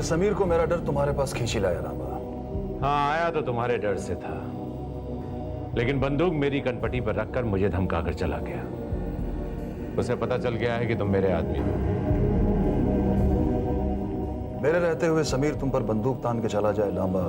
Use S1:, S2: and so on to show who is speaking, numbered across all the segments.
S1: समीर को मेरा डर तुम्हारे पास खींच ही लाया लांबा।
S2: हाँ, आया तो तुम्हारे डर से था, लेकिन बंदूक मेरी कनपटी पर रखकर मुझे धमकाकर चला गया। उसे पता चल गया है कि तुम मेरे आदमी हो।
S1: मेरे रहते हुए समीर तुम पर बंदूक तान के चला जाए लांबा,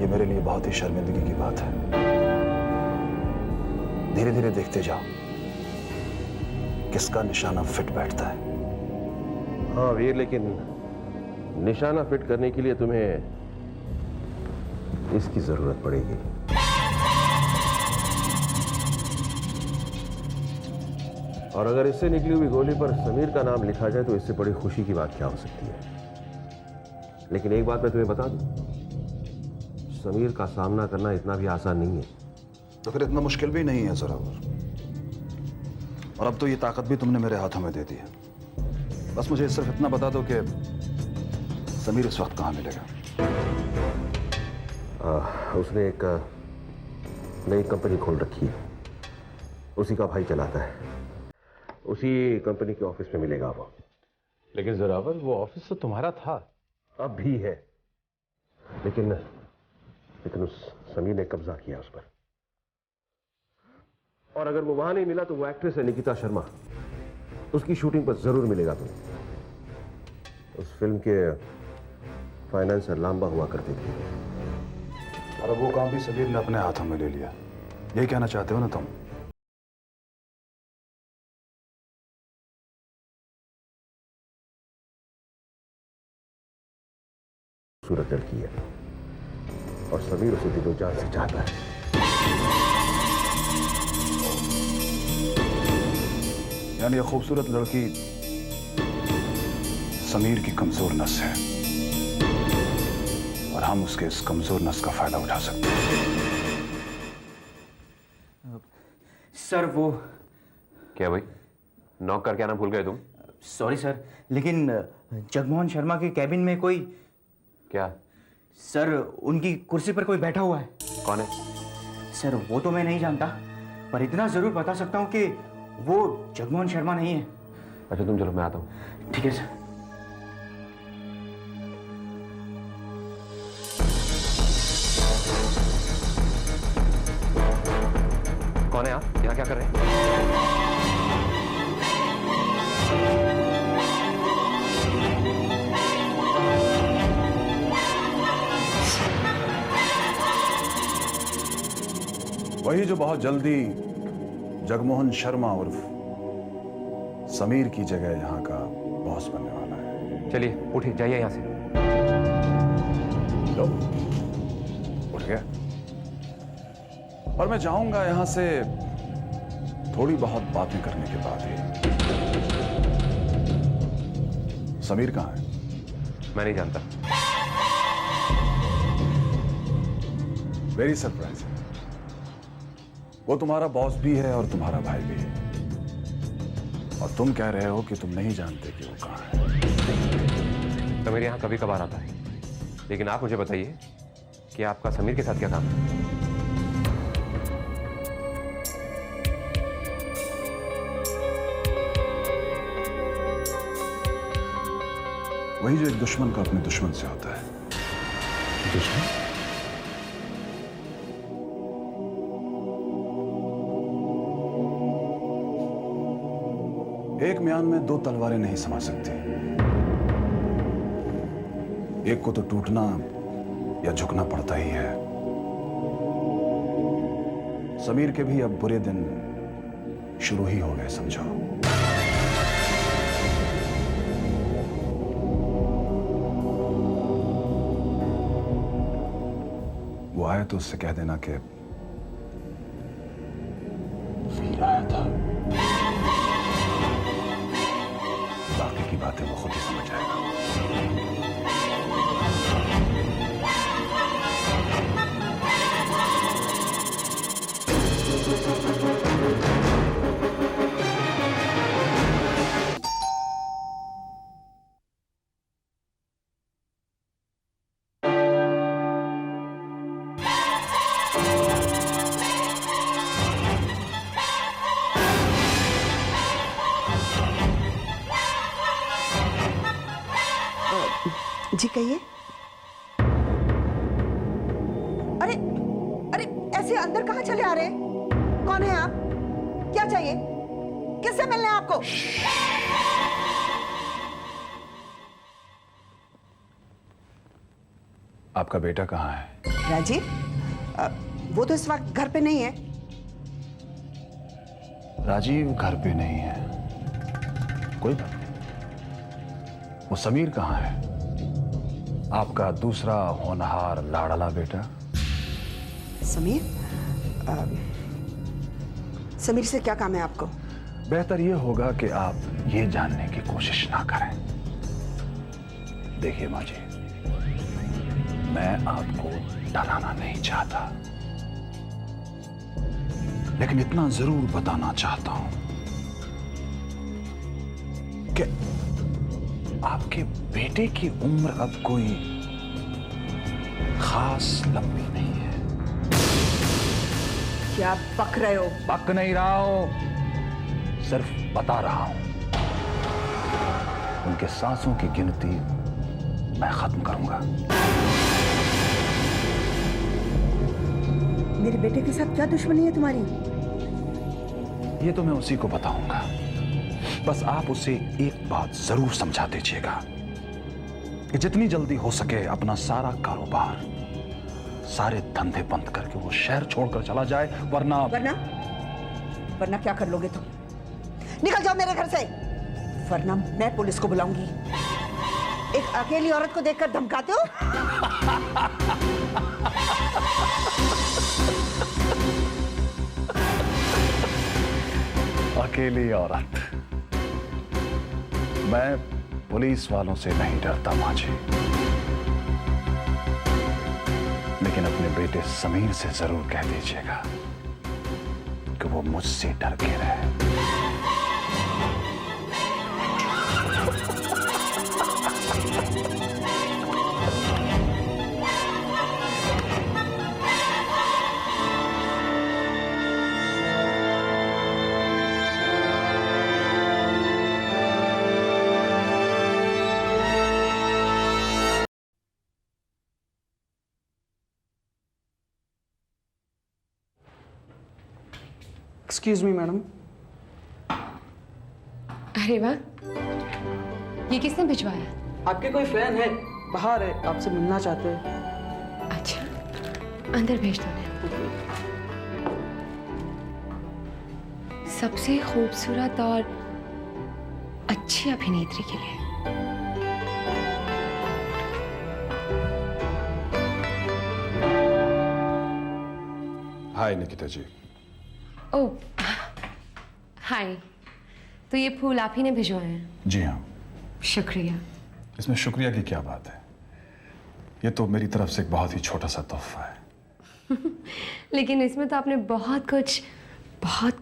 S1: ये मेरे लिए बहुत ही शर्मिंदगी की बात है। धीरे धीरे देखते जाओ किसका निशाना फिट बैठता है।
S3: हाँ वीर, लेकिन निशाना फिट करने के लिए तुम्हें इसकी जरूरत पड़ेगी। और अगर इससे निकली हुई गोली पर समीर का नाम लिखा जाए तो इससे बड़ी खुशी की बात क्या हो सकती है। लेकिन एक बात मैं तुम्हें बता दूं, समीर का सामना करना इतना भी आसान नहीं है।
S1: तो फिर इतना मुश्किल भी नहीं है जोरावर। और अब तो ये ताकत भी तुमने मेरे हाथों में दे दी है। बस मुझे सिर्फ इतना बता दो कि समीर इस वक्त कहां मिलेगा।
S3: उसने एक नई कंपनी खोल रखी है, उसी का भाई चलाता है। उसी कंपनी के ऑफिस में मिलेगा वो।
S2: लेकिन जोरावर, वो ऑफिस तो तुम्हारा था।
S3: अब भी है, लेकिन उस समीर ने कब्जा किया उस पर। और अगर वो वहां नहीं मिला तो वो एक्ट्रेस है निकिता शर्मा, उसकी शूटिंग पर जरूर मिलेगा तुम्हें। उस फिल्म के फाइनेंसर लांबा हुआ करते थे।
S1: और अब वो काम भी समीर ने अपने हाथों में ले लिया, यही कहना चाहते हो ना तुम?
S3: खूबसूरत लड़की है और समीर उसे दिलो जान से चाहता है।
S1: यानी ये खूबसूरत लड़की समीर की कमजोर नस है और हम उसके इस कमजोर नस का फायदा उठा सकते हैं।
S4: सर वो
S3: क्या भाई, नॉक करके आना भूल गए तुम?
S4: सॉरी सर, लेकिन जगमोहन शर्मा के कैबिन में कोई
S3: क्या?
S4: सर, उनकी कुर्सी पर कोई बैठा हुआ है।
S3: कौन है?
S4: सर वो तो मैं नहीं जानता, पर इतना जरूर बता सकता हूँ कि वो जगमोहन शर्मा नहीं है।
S3: अच्छा तुम चलो, मैं आता हूँ।
S4: ठीक है सर।
S3: कौन है आप? यहाँ क्या कर रहे हैं?
S1: वही जो बहुत जल्दी जगमोहन शर्मा उर्फ समीर की जगह यहाँ का बॉस बनने वाला है।
S3: चलिए उठिए, जाइए यहाँ से।
S1: लो, उठ गया। और मैं जाऊंगा यहाँ से थोड़ी बहुत बातें करने के बाद ही। समीर कहाँ है?
S3: मैं नहीं जानता।
S1: Very surprise. वो तुम्हारा बॉस भी है और तुम्हारा भाई भी है, और तुम कह रहे हो कि तुम नहीं जानते कि वो कहाँ है।
S3: तो मेरे यहाँ कभी कभार आता है, लेकिन आप मुझे बताइए कि आपका समीर के साथ क्या काम है?
S1: वही जो एक दुश्मन का अपने दुश्मन से होता है।
S3: दुश्मन?
S1: एक म्यान में दो तलवारें नहीं समा सकती। एक को तो टूटना या झुकना पड़ता ही है। समीर के भी अब बुरे दिन शुरू ही हो गए, समझो। वो आए तो उससे कह देना कि वीर आया था। बाकी की बातें वो खुद ही समझ आएगा।
S5: कहिए। अरे अरे ऐसे अंदर कहाँ चले आ रहे हैं? कौन है आप? क्या चाहिए? किससे मिलना है आपको?
S1: आपका बेटा कहाँ है?
S5: राजीव, वो तो इस वक्त घर पे नहीं है।
S1: राजीव घर पे नहीं है, कोई बात नहीं। वो समीर कहाँ है? आपका दूसरा होनहार लाड़ला बेटा।
S5: समीर? समीर से क्या काम है आपको?
S1: बेहतर यह होगा कि आप ये जानने की कोशिश ना करें। देखिए माँ जी, मैं आपको डराना नहीं चाहता, लेकिन इतना जरूर बताना चाहता हूं कि आपके बेटे की उम्र अब कोई खास लंबी नहीं है।
S5: क्या बक रहे हो?
S1: बक नहीं रहा हूं, सिर्फ बता रहा हूं। उनके सांसों की गिनती मैं खत्म करूंगा।
S5: मेरे बेटे के साथ क्या दुश्मनी है तुम्हारी?
S1: ये तो मैं उसी को बताऊंगा। बस आप उसे एक बात जरूर समझा दीजिएगा कि जितनी जल्दी हो सके अपना सारा कारोबार, सारे धंधे बंद करके वो शहर छोड़कर चला जाए, वरना
S5: वरना क्या कर लोगे तुम? निकल जाओ मेरे घर से, वरना मैं पुलिस को बुलाऊंगी। एक अकेली औरत को देखकर धमकाते हो?
S1: अकेली औरत? मैं पुलिस वालों से नहीं डरता माँ जी, लेकिन अपने बेटे समीर से जरूर कह दीजिएगा कि वो मुझसे डर के रहे।
S6: Excuse me madam.
S7: अरे वाह, ये किसने भिजवाया?
S6: आपके कोई फैन है, बाहर है, आपसे मिलना चाहते हैं।
S7: अच्छा, अंदर भेज दो ना। सबसे खूबसूरत और अच्छी अभिनेत्री के लिए।
S1: हाय निकिता जी।
S7: ओह, हाय। तो ये फूल आप ही ने भिजवाए हैं?
S1: जी हाँ।
S7: शुक्रिया।
S1: इसमें शुक्रिया की क्या बात है? ये तो मेरी तरफ से एक बहुत ही छोटा सा तोहफा है।
S7: लेकिन इसमें तो आपने बहुत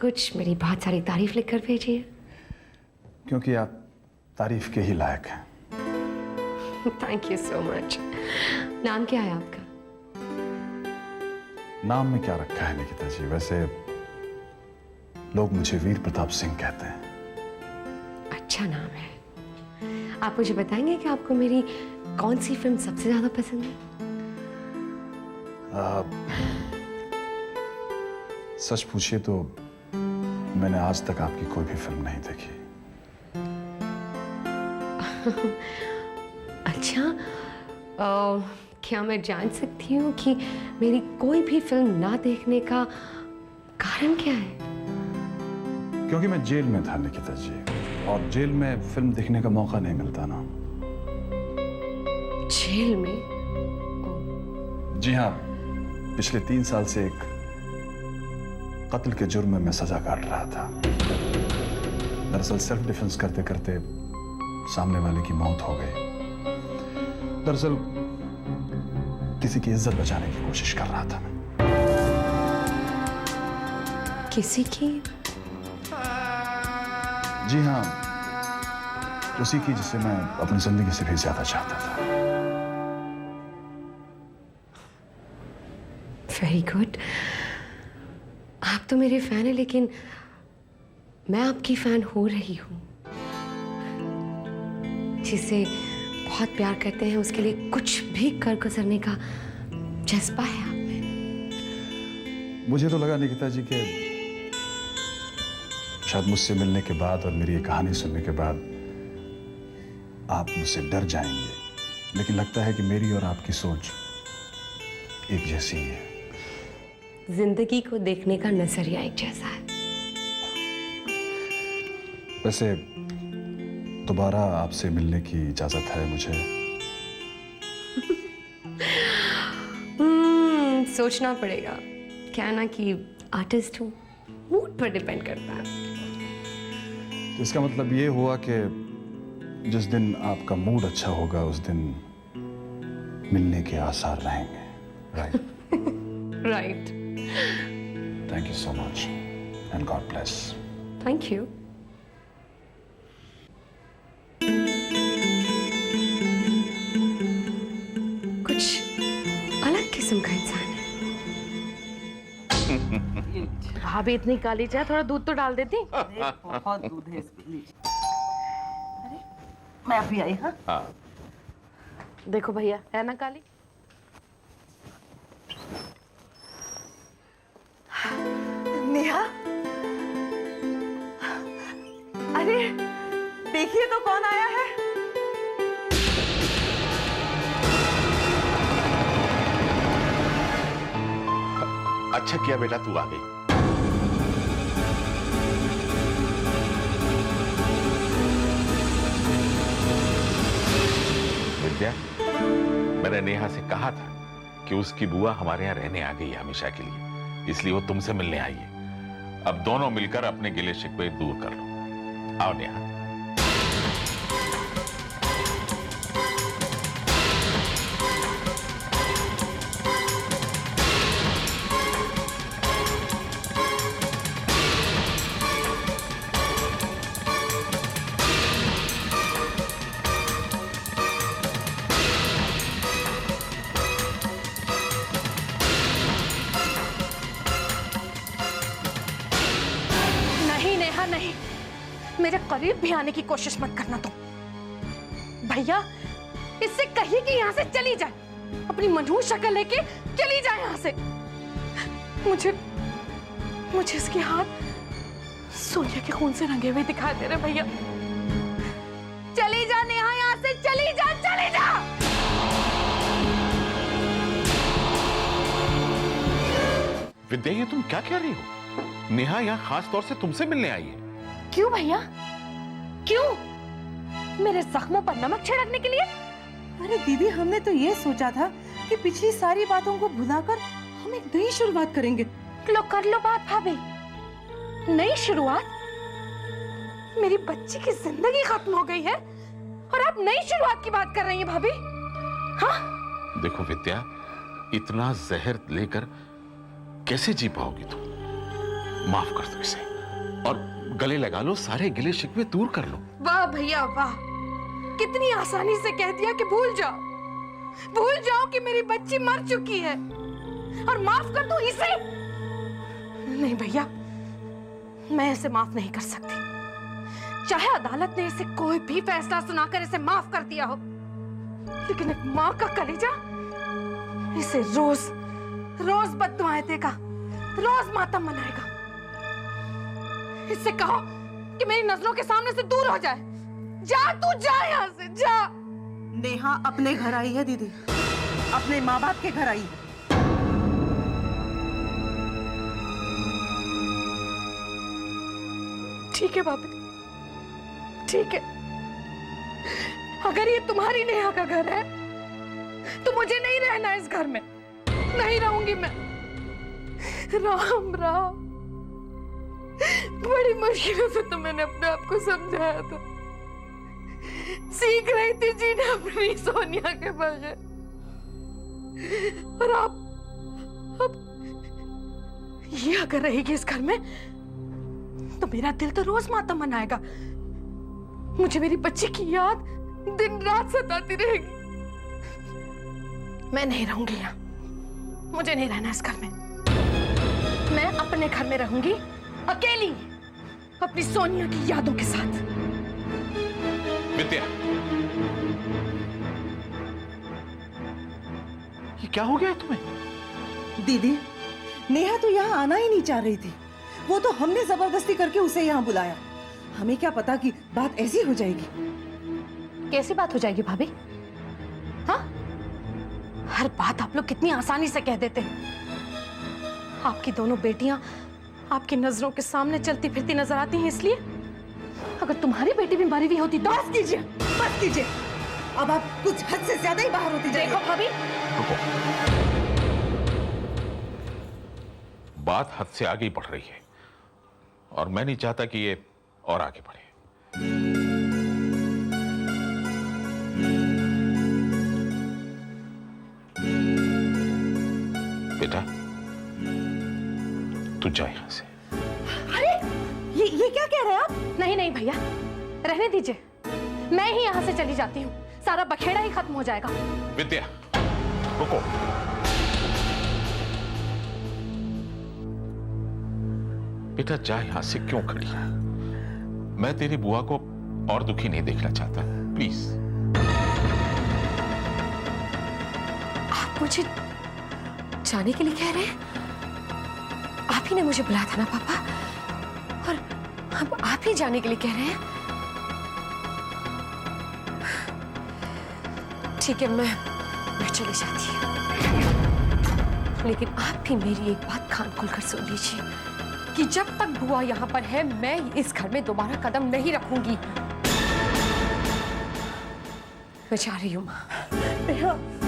S7: कुछ मेरी बहुत सारी तारीफ लिखकर भेजी है।
S1: क्योंकि आप तारीफ के ही लायक हैं।
S7: Thank you so much. नाम क्या है आपका?
S1: नाम में क्या रखा है निकिता जी? वैसे लोग मुझे वीर प्रताप सिंह कहते हैं।
S7: अच्छा नाम है। आप मुझे बताएंगे कि आपको मेरी कौन सी फिल्म सबसे ज्यादा पसंद है?
S1: सच पूछिए तो मैंने आज तक आपकी कोई भी फिल्म नहीं देखी।
S7: अच्छा, क्या मैं जान सकती हूँ कि मेरी कोई भी फिल्म ना देखने का कारण क्या है?
S1: क्योंकि मैं जेल में था निकिता जी, और जेल में फिल्म देखने का मौका नहीं मिलता ना।
S7: जेल में?
S1: जी हाँ, पिछले 3 साल से एक कत्ल के जुर्म में मैं सजा काट रहा था। दरअसल सेल्फ डिफेंस करते करते सामने वाले की मौत हो गई। दरअसल किसी की इज्जत बचाने की कोशिश कर रहा था मैं।
S7: किसी की?
S1: जी हाँ, उसी की जिसे मैं अपनी जिंदगी से भी ज्यादा चाहता था।
S7: Very good. आप तो मेरे फैन हैं, लेकिन मैं आपकी फैन हो रही हूं, जिसे बहुत प्यार करते हैं उसके लिए कुछ भी कर गुजरने का जज्बा है आप में।
S1: मुझे तो लगा निकिता जी के शायद मुझसे मिलने के बाद और मेरी ये कहानी सुनने के बाद आप मुझसे डर जाएंगे, लेकिन लगता है कि मेरी और आपकी सोच एक जैसी ही है।
S7: जिंदगी को देखने का नजरिया एक जैसा है।
S1: वैसे दोबारा आपसे मिलने की इजाजत है मुझे?
S7: सोचना पड़ेगा, क्या ना कि आर्टिस्ट हूँ, मूड पर डिपेंड करता है।
S1: तो इसका मतलब ये हुआ कि जिस दिन आपका मूड अच्छा होगा उस दिन मिलने के आसार रहेंगे, right?
S7: Right.
S1: Thank you so much and God bless.
S7: Thank you. कुछ अलग किस्म का इंसान है।
S8: भाभी इतनी काली चाय, थोड़ा दूध तो डाल देती।
S6: बहुत दूध है इसमें, लीजिए। अरे मैं अभी आई। हाँ
S8: देखो भैया, है ना काली?
S6: नेहा, अरे देखिए तो कौन आया है।
S9: अच्छा किया बेटा तू आ गई। विद्या, मैंने नेहा से कहा था कि उसकी बुआ हमारे यहाँ रहने आ गई है हमेशा के लिए, इसलिए वो तुमसे मिलने आई है। अब दोनों मिलकर अपने गिले शिकवे दूर कर लो। आओ नेहा।
S8: नहीं, मेरे करीब भी आने की कोशिश मत करना तुम। भैया, इससे कहिए कि यहाँ से चली जाए, अपनी मनहूस शक्ल लेके चली जाए यहाँ से। मुझे इसके हाथ सोनिया के खून से रंगे हुए दिखाई दे रहे। भैया चली जा नेहा, यहाँ से चली जा, चली जा।
S9: विद्या, ये तुम क्या कह रही हो? नेहा यहाँ खास तौर से तुमसे मिलने आई है।
S8: क्यों भैया, क्यों? मेरे जख्मों पर नमक छिड़कने के लिए?
S6: अरे दीदी, हमने तो ये सोचा था कि पिछली सारी बातों को भुलाकर हम एक नई शुरुआत करेंगे।
S8: लो कर लो बात भाभी, नई शुरुआत? मेरी बच्ची की जिंदगी खत्म हो गई है और आप नई शुरुआत की बात कर रही हैं भाभी? हाँ?
S9: देखो विद्या, इतना जहर लेकर कैसे जी पाओगी तुम? माफ कर दो इसे और गले लगा लो, सारे गिले शिकवे दूर कर लो।
S8: वाह भैया वाह, कितनी आसानी से कह दिया कि भूल जाओ कि मेरी बच्ची मर चुकी है और माफ कर दो इसे। नहीं भैया, मैं इसे माफ नहीं कर सकती, चाहे अदालत ने इसे कोई भी फैसला सुनाकर इसे माफ कर दिया हो, लेकिन एक माँ का कलेजा इसे रोज बद्दुआएं देगा, रोज मातम मनाएगा। इससे कहो कि मेरी नजरों के सामने से दूर हो जाए। जा, तू जा यहाँ से, जा।
S6: नेहा अपने घर आई है दीदी, अपने माँ बाप के घर आई है।
S8: ठीक है भाभी, ठीक है। अगर ये तुम्हारी नेहा का घर है तो मुझे नहीं रहना इस घर में, नहीं रहूंगी मैं। राम राम, बड़ी मुश्किलों से तो मैंने अपने आप को समझाया था, सीख रही थी जीना अपनी सोनिया के बगैर, और अब ये अगर रहेगी इस घर में तो मेरा दिल तो रोज मातम मनाएगा। मुझे मेरी बच्ची की याद दिन रात सताती रहेगी। मैं नहीं रहूंगी यहाँ, मुझे नहीं रहना इस घर में। मैं अपने घर में रहूंगी अकेली, अपनी सोनिया की यादों के साथ।
S9: विद्या, ये क्या हो गया है तुम्हें?
S6: दीदी, नेहा तो यहाँ आना ही नहीं चाह रही थी। वो तो हमने जबरदस्ती करके उसे यहाँ बुलाया। हमें क्या पता कि बात ऐसी हो जाएगी।
S8: कैसी बात हो जाएगी भाभी? हाँ, हर बात आप लोग कितनी आसानी से कह देते हैं। आपकी दोनों बेटियां आपकी नजरों के सामने चलती फिरती नजर आती हैं, इसलिए अगर तुम्हारी बेटी भी मरी हुई होती तो
S6: बस कीजिए, बस कीजिए। अब आप कुछ हद से ज्यादा ही बाहर होती जा रही
S8: देखो भाभी,
S9: बात हद से आगे ही बढ़ रही है और मैं नहीं चाहता कि ये और आगे बढ़े। बेटा, तू जा यहां से।
S6: अरे ये क्या कह रहे हैं आप?
S8: नहीं नहीं भैया, रहने दीजिए। मैं ही यहां से चली जाती हूँ, सारा बखेड़ा ही खत्म हो जाएगा।
S9: विद्या, रुको। बेटा जा यहां से, क्यों खड़ी है? मैं तेरी बुआ को और दुखी नहीं देखना चाहता, प्लीज।
S7: आप मुझे जाने के लिए कह रहे हैं? आप ही ने मुझे बुलाया था ना पापा, और अब आप ही जाने के लिए कह रहे हैं? ठीक है, मैं चली जाती हूँ, लेकिन आप भी मेरी एक बात कान खोलकर सुन लीजिए कि जब तक बुआ यहाँ पर है, मैं इस घर में दोबारा कदम नहीं रखूंगी। मैं जा रही हूँ माँ।